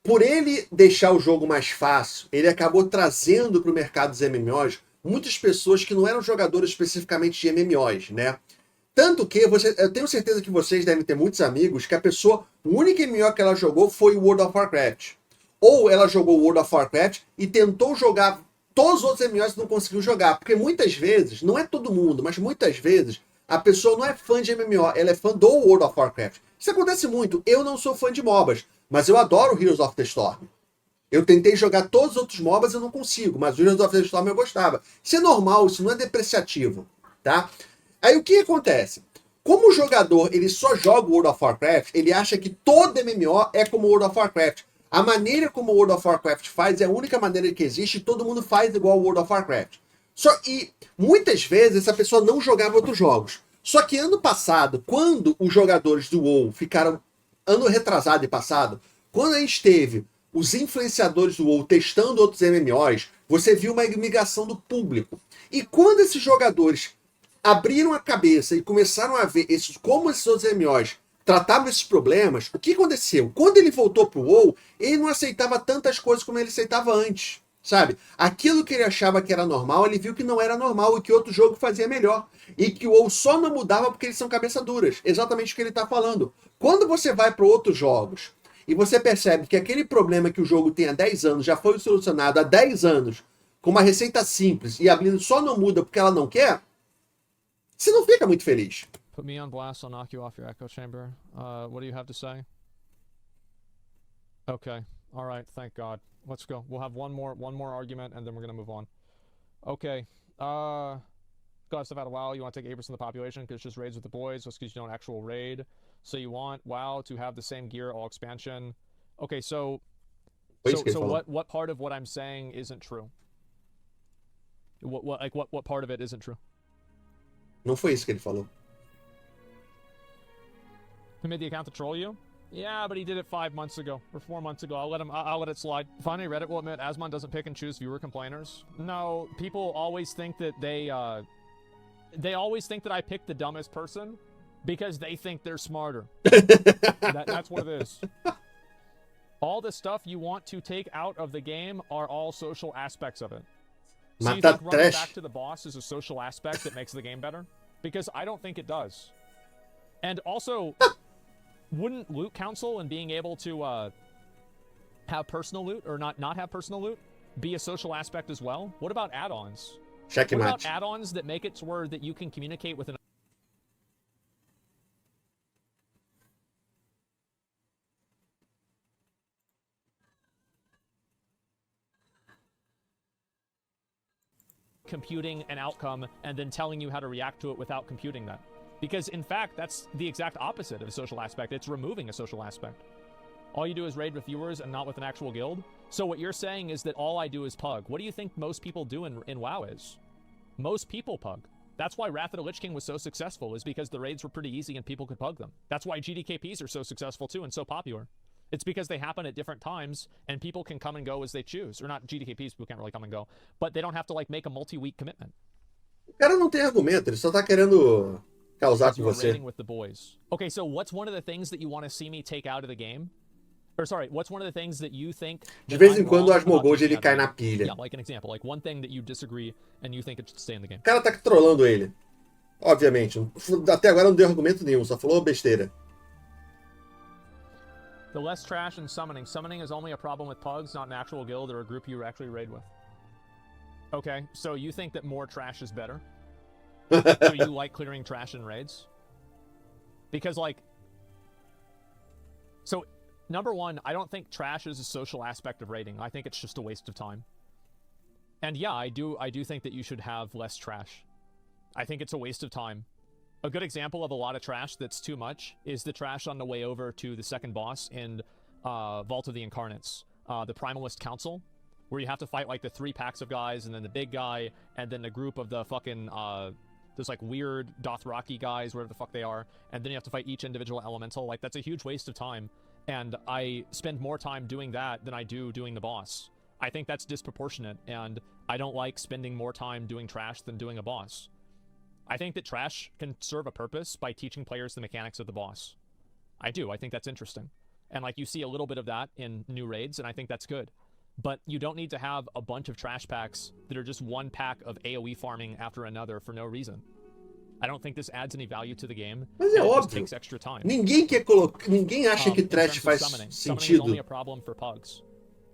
por ele deixar o jogo mais fácil, ele acabou trazendo para o mercado dos MMOs muitas pessoas que não eram jogadores especificamente de MMOs, né? Tanto que eu tenho certeza que vocês devem ter muitos amigos que o único MMO que ela jogou foi o World of Warcraft. Ou ela jogou o World of Warcraft e tentou jogar todos os outros MMOs e não conseguiu jogar. Porque muitas vezes, não é todo mundo, mas muitas vezes, a pessoa não é fã de MMO, ela é fã do World of Warcraft. Isso acontece muito. Eu não sou fã de MOBAs, mas eu adoro Heroes of the Storm. Eu tentei jogar todos os outros MOBAs e eu não consigo, mas o Heroes of the Storm eu gostava. Isso é normal, isso não é depreciativo, tá? Aí o que acontece? Como o jogador ele só joga World of Warcraft, ele acha que todo MMO é como World of Warcraft. A maneira como o World of Warcraft faz é a única maneira que existe e todo mundo faz igual ao World of Warcraft. E muitas vezes essa pessoa não jogava outros jogos. Só que ano passado, quando os jogadores do WoW ficaram, ano retrasado e passado, quando a gente teve os influenciadores do WoW testando outros MMOs, você viu uma migração do público. E quando esses jogadores abriram a cabeça e começaram a ver como esses outros MMOs tratavam esses problemas, o que aconteceu? Quando ele voltou pro WoW, ele não aceitava tantas coisas como ele aceitava antes, sabe? Aquilo que ele achava que era normal, ele viu que não era normal e que outro jogo fazia melhor. E que o WoW só não mudava porque eles são cabeça duras. Exatamente o que ele tá falando. Quando você vai para outros jogos e você percebe que aquele problema que o jogo tem há 10 anos já foi solucionado há 10 anos com uma receita simples e a Blizzard só não muda porque ela não quer, você não fica muito feliz. Put me on blast, I'll knock you off your echo chamber. What do you have to say? Okay, all right, thank God. Let's go. We'll have one more argument, and then we're gonna move on. Okay. Got stuff out of WoW. You want to take 8% of the population because it's just raids with the boys, just because you don't actual raid. So you want WoW to have the same gear all expansion. Okay, so what part of what I'm saying isn't true? What part of it isn't true? Não foi isso que ele falou. Who made the account to troll you? Yeah, but he did it 5 months ago or 4 months ago. I'll let it slide. Finally, Reddit will admit Asmon doesn't pick and choose viewer complainers. No, people always think that they always think that I pick the dumbest person because they think they're smarter. That's what it is. All the stuff you want to take out of the game are all social aspects of it. So you think running back to the boss is a social aspect that makes the game better? Because I don't think it does. And also, wouldn't loot council and being able to have personal loot or not have personal loot be a social aspect as well? What about add-ons? What about add-ons that make it to where that you can communicate with an computing an outcome and then telling you how to react to it without computing that? Because in fact, that's the exact opposite of a social aspect. It's removing a social aspect. All you do is raid with viewers and not with an actual guild. So what you're saying is that all I do is pug. What do you think most people do in WoW is? Most people pug. That's why Wrath of the Lich King was so successful, is because the raids were pretty easy and people could pug them. That's why GDKPs are so successful too and so popular. It's because they happen at different times and people can come and go as they choose. Or not GDKPs, people can't really come and go. But they don't have to like make a multi-week commitment. O cara não tem argumento, ele só tá querendo causar com você. With the boys. Okay, so what's one of the things that you want to see me take out of the game? Or sorry, what's one of the things that you think de vez em quando o Asmongold ele cai na pilha. Yeah, like an example, like one thing that you disagree and you think it should stay in the game. O cara tá trollando ele. Obviamente, até agora não deu argumento nenhum, só falou besteira. The less trash and summoning. Summoning is only a problem with pugs, not an actual guild or a group you actually raid with. Okay, so you think that more trash is better? So you like clearing trash in raids? Because like, so number one, I don't think trash is a social aspect of raiding. I think it's just a waste of time. And yeah, I do think that you should have less trash. I think it's a waste of time. A good example of a lot of trash that's too much is the trash on the way over to the second boss in Vault of the Incarnates, the Primalist Council, where you have to fight like the 3 packs of guys and then the big guy and then the group of the fucking those like weird Dothraki guys, whatever the fuck they are, and then you have to fight each individual elemental. Like that's a huge waste of time, and I spend more time doing that than I do doing the boss. I think that's disproportionate, and I don't like spending more time doing trash than doing a boss. I think that trash can serve a purpose by teaching players the mechanics of the boss. I do. I think that's interesting. And like you see a little bit of that in new raids, and I think that's good. But you don't need to have a bunch of trash packs that are just one pack of AoE farming after another for no reason. I don't think this adds any value to the game. Mas é óbvio. Takes extra time. Ninguém acha que trash faz summoning sentido. is only a problem for pugs.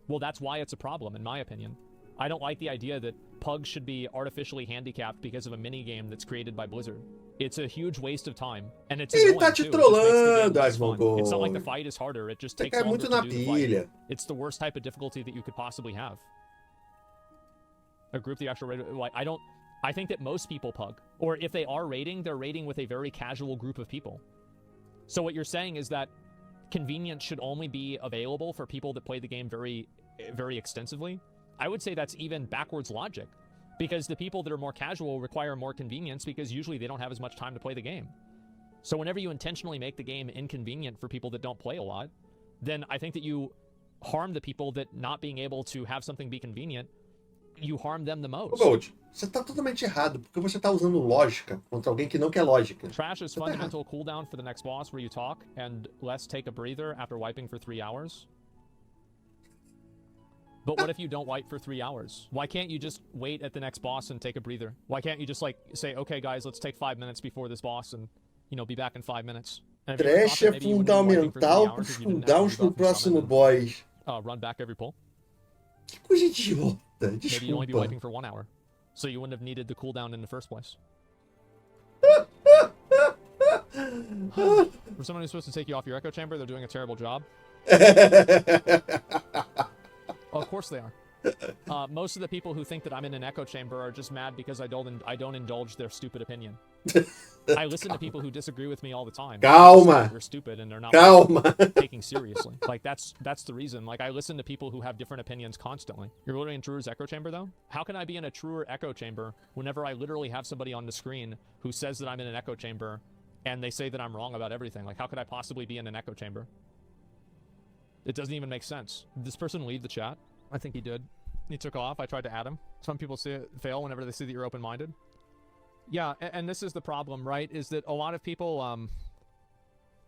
Well, that's why it's a problem, in my opinion. I don't like the idea that pugs should be artificially handicapped because of a mini game that's created by Blizzard. It's a huge waste of time, and it's Ele annoying tá te too. It just makes the game trollando, less fun. Asmongold. It's not like the fight is harder. It just Você takes cai longer muito to na do the fight. pilha. It's the worst type of difficulty that you could possibly have. A group the actual raid, like I think that most people pug, or if they are raiding, they're raiding with a very casual group of people. So what you're saying is that convenience should only be available for people that play the game very, very extensively. I would say that's even backwards logic, because the people that are more casual require more convenience because usually they don't have as much time to play the game. So whenever you intentionally make the game inconvenient for people that don't play a lot, then I think that you harm the people that not being able to have something be convenient, you harm them the most. Gold, você tá totalmente errado, porque você tá usando lógica contra alguém que não quer lógica. Trash is fundamental cooldown for the next boss where you talk, and less take a breather after wiping for 3 hours. But what if you don't wipe for 3 hours? Why can't you just wait at the next boss and take a breather? Why can't you just like say, okay guys, let's take 5 minutes before this boss and, you know, be back in 5 minutes? Trash é fundamental pros cooldowns no próximo boss. Run back every pull. Que coisa idiota, Maybe you'd only be desculpa. wiping for 1 hour. So you wouldn't have needed the cooldown in the first place. For someone who's supposed to take you off your echo chamber, they're doing a terrible job. Oh, of course they are. Most of the people who think that I'm in an echo chamber are just mad because I don't indulge their stupid opinion. I listen to people who disagree with me all the time. Calma. They're stupid and they're not Calma. taking seriously. Like that's the reason. Like I listen to people who have different opinions constantly. You're literally in Truer's echo chamber though? How can I be in a Truer echo chamber whenever I literally have somebody on the screen who says that I'm in an echo chamber and they say that I'm wrong about everything? Like how could I possibly be in an echo chamber? It doesn't even make sense. Did this person leave the chat? I think he did. He took off. I tried to add him. Some people fail whenever they see that you're open-minded. Yeah, and this is the problem, right? Is that a lot of people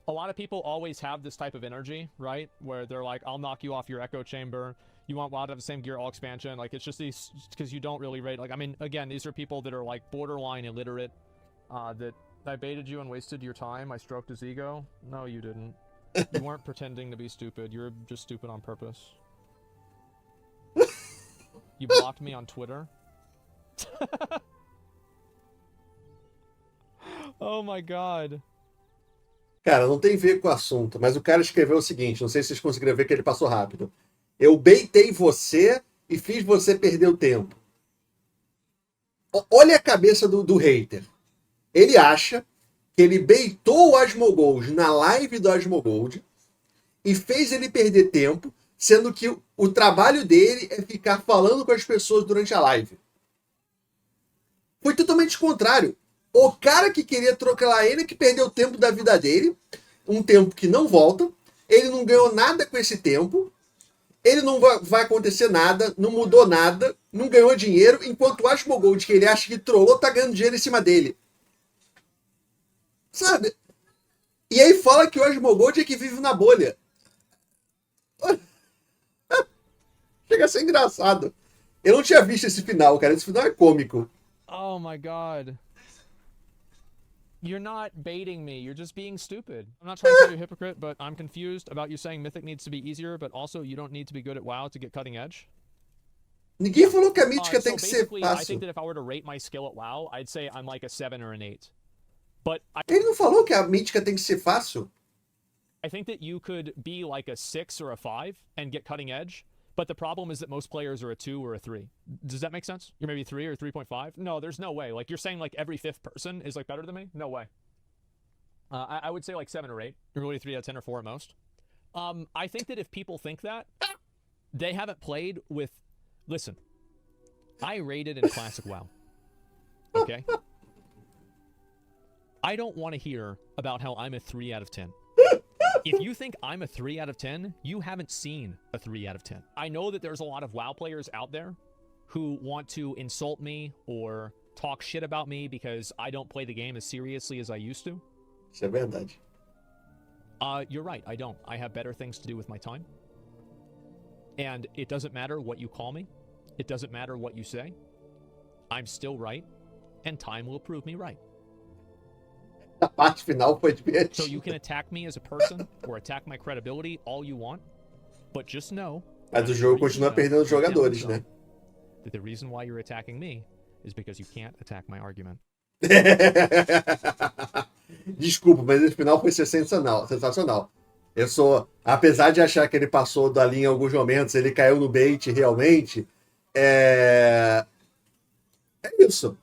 always have this type of energy, right? Where they're like, I'll knock you off your echo chamber. You want WoW to have the same gear all expansion. Like, it's just these, because you don't really rate. Like, I mean, again, these are people that are like borderline illiterate. That I baited you and wasted your time. I stroked his ego. No, you didn't. You weren't pretending to be stupid. You're just stupid on purpose. You blocked me on Twitter. Oh my god. Cara, não tem a ver com o assunto, mas o cara escreveu o seguinte, não sei se vocês conseguiram ver que ele passou rápido. Eu baitei você e fiz você perder o tempo. Olha a cabeça do hater. Ele acha que ele baitou o Asmongold na live do Asmongold e fez ele perder tempo, sendo que o trabalho dele é ficar falando com as pessoas durante a live. Foi totalmente contrário. O cara que queria trocar ele que perdeu o tempo da vida dele, um tempo que não volta, ele não ganhou nada com esse tempo, ele não vai acontecer nada, não mudou nada, não ganhou dinheiro, enquanto o Asmongold, que ele acha que trollou, tá ganhando dinheiro em cima dele. Sabe? E aí fala que o Asmongold é que vive na bolha. Chega a ser engraçado. Eu não tinha visto esse final, cara. Esse final é cômico. Oh my god. You're not baiting me. You're just being stupid. I'm not trying to call you a hypocrite, but I'm confused about you saying Mythic needs to be easier, but also you don't need to be good at WoW to get cutting edge. Ninguém falou que a mítica tem que ser I fácil. think that if I were to rate my skill at WoW, I'd say I'm like a 7 or an 8. But Ele não falou que a mítica tem que ser fácil? I think that you could be like a 6 or a 5 and get cutting edge, but the problem is that most players are a 2 or a 3. Does that make sense? You're maybe 3 or 3.5? No, there's no way. Like, you're saying like every 5th person is like better than me? No way. I would say like 7 or 8. You're really 3 out of 10 or 4 at most. I think that if people think that, they haven't played with... Listen, I rated in Classic WoW. Okay? I don't want to hear about how I'm a 3 out of 10. If you think I'm a 3 out of 10, you haven't seen a 3 out of 10. I know that there's a lot of WoW players out there who want to insult me or talk shit about me because I don't play the game as seriously as I used to. Isso é verdade. You're right, I don't. I have better things to do with my time. And it doesn't matter what you call me. It doesn't matter what you say. I'm still right, and time will prove me right. A parte final foi divertida. So you can attack me as a person or attack my credibility all you want, but just know. Mas o jogo continua perdendo jogadores, né? that the reason why you're attacking me is because you can't attack my argument. Desculpa, mas esse final foi sensacional. Apesar de achar que ele passou da linha em alguns momentos, ele caiu no bait realmente. É isso.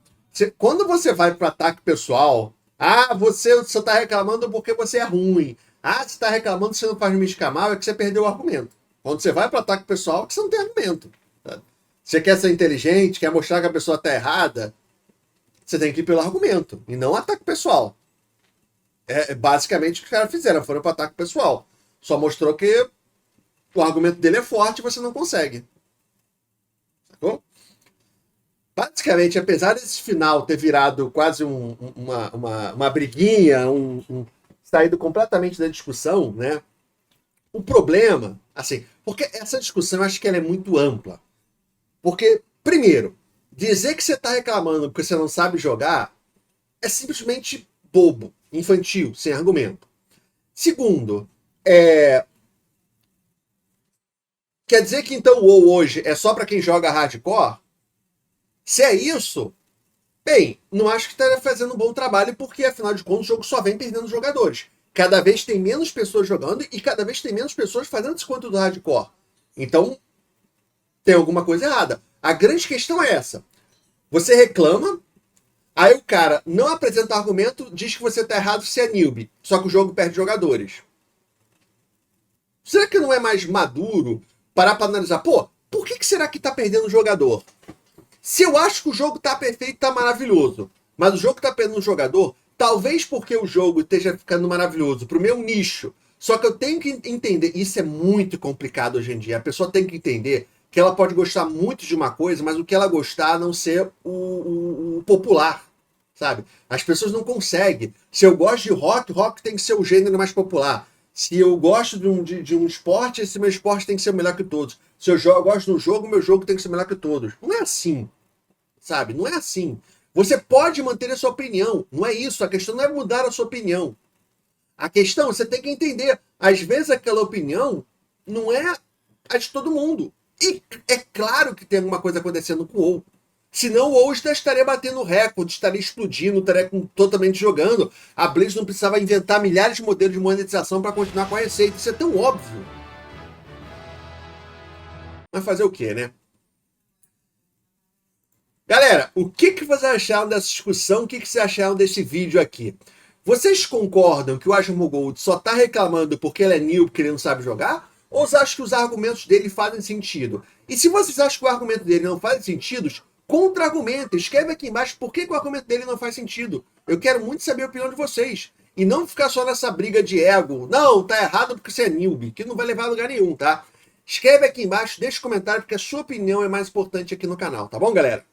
Quando você vai para ataque pessoal, você só tá reclamando porque você é ruim. Você tá reclamando que você não faz me escamar, é que você perdeu o argumento. Quando você vai para ataque pessoal, é que você não tem argumento. Tá? Você quer ser inteligente, quer mostrar que a pessoa tá errada, você tem que ir pelo argumento, e não ataque pessoal. É basicamente o que os caras fizeram, foram para ataque pessoal. Só mostrou que o argumento dele é forte e você não consegue. Sacou? Basicamente, apesar desse final ter virado quase uma briguinha, saído completamente da discussão, né? O problema, assim, porque essa discussão eu acho que ela é muito ampla. Porque, primeiro, dizer que você está reclamando porque você não sabe jogar é simplesmente bobo, infantil, sem argumento. Segundo, quer dizer que então o WoW hoje é só para quem joga hardcore? Se é isso, bem, não acho que estaria fazendo um bom trabalho, porque afinal de contas o jogo só vem perdendo jogadores. Cada vez tem menos pessoas jogando e cada vez tem menos pessoas fazendo desconto do hardcore. Então, tem alguma coisa errada. A grande questão é essa. Você reclama, aí o cara não apresenta argumento, diz que você tá errado se é newbie, só que o jogo perde jogadores. Será que não é mais maduro parar para analisar, por que será que tá perdendo jogador? Se eu acho que o jogo tá perfeito, tá maravilhoso, mas o jogo tá perdendo um jogador, talvez porque o jogo esteja ficando maravilhoso pro meu nicho. Só que eu tenho que entender, isso é muito complicado hoje em dia, a pessoa tem que entender que ela pode gostar muito de uma coisa, mas o que ela gostar não ser o popular, sabe? As pessoas não conseguem. Se eu gosto de rock, rock tem que ser o gênero mais popular. Se eu gosto de um esporte, esse meu esporte tem que ser o melhor que todos. Se eu gosto de um jogo, meu jogo tem que ser melhor que todos. Não é assim, sabe? Não é assim. Você pode manter a sua opinião, não é isso. A questão não é mudar a sua opinião. A questão, você tem que entender, às vezes aquela opinião não é a de todo mundo. E é claro que tem alguma coisa acontecendo com o WoW. Senão o WoW já estaria batendo recorde, estaria explodindo, estaria totalmente jogando. A Blizzard não precisava inventar milhares de modelos de monetização para continuar com a receita. Isso é tão óbvio. Mas fazer o quê, né? Galera, o que vocês acharam dessa discussão? O que vocês acharam desse vídeo aqui? Vocês concordam que o Asmongold só tá reclamando porque ele é new, porque ele não sabe jogar? Ou vocês acham que os argumentos dele fazem sentido? E se vocês acham que o argumento dele não faz sentido, contra-argumenta. Escreve aqui embaixo por que o argumento dele não faz sentido. Eu quero muito saber a opinião de vocês. E não ficar só nessa briga de ego. Não, tá errado porque você é newbie, que não vai levar a lugar nenhum, tá? Escreve aqui embaixo, deixa um comentário, porque a sua opinião é mais importante aqui no canal, tá bom, galera?